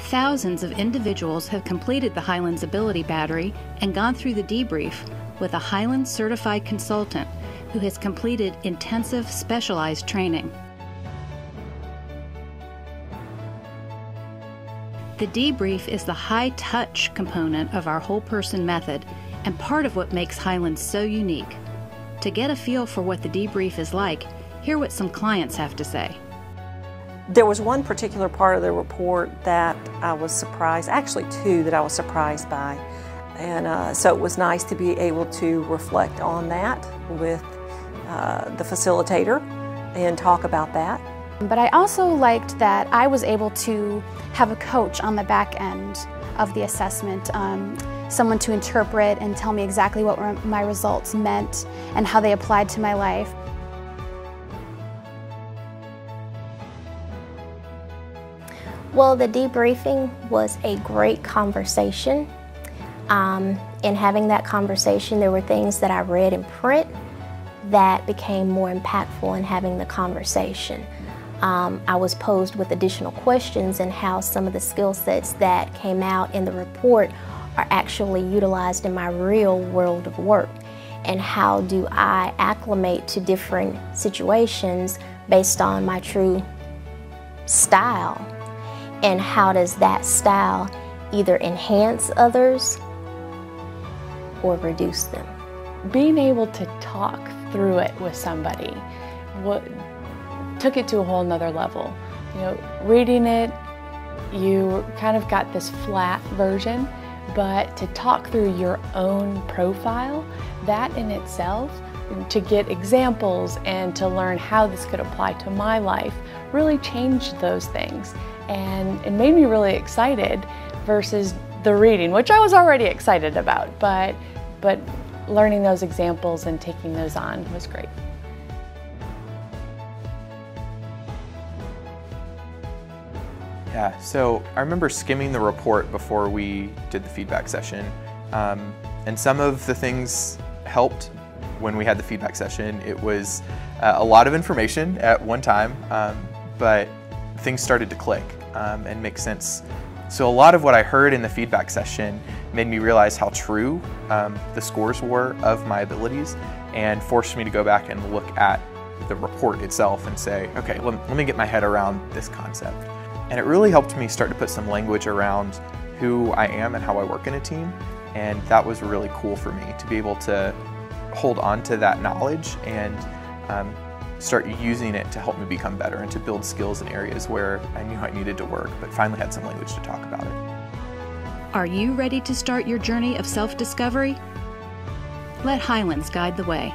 Thousands of individuals have completed the Highlands Ability Battery and gone through the debrief with a Highlands Certified Consultant who has completed intensive specialized training. The debrief is the high-touch component of our whole person method and part of what makes Highlands so unique. To get a feel for what the debrief is like, hear what some clients have to say. There was one particular part of the report that I was surprised, actually two that I was surprised by. And so it was nice to be able to reflect on that with the facilitator and talk about that. But I also liked that I was able to have a coach on the back end of the assessment, someone to interpret and tell me exactly what my results meant and how they applied to my life. Well, the debriefing was a great conversation. In having that conversation, there were things that I read in print that became more impactful in having the conversation. I was posed with additional questions and how some of the skill sets that came out in the report are actually utilized in my real world of work, and how do I acclimate to different situations based on my true style, and how does that style either enhance others or reduce them. Being able to talk through it with somebody took it to a whole nother level. You know, reading it, you kind of got this flat version, but to talk through your own profile, that in itself, to get examples and to learn how this could apply to my life, really changed those things. And it made me really excited versus the reading, which I was already excited about, but learning those examples and taking those on was great. Yeah, so I remember skimming the report before we did the feedback session, and some of the things helped when we had the feedback session. It was a lot of information at one time, but things started to click and make sense. So a lot of what I heard in the feedback session made me realize how true the scores were of my abilities, and forced me to go back and look at the report itself and say, okay, let me get my head around this concept. And it really helped me start to put some language around who I am and how I work in a team, and that was really cool for me to be able to hold on to that knowledge and start using it to help me become better and to build skills in areas where I knew I needed to work, but finally had some language to talk about it. Are you ready to start your journey of self-discovery? Let Highlands guide the way.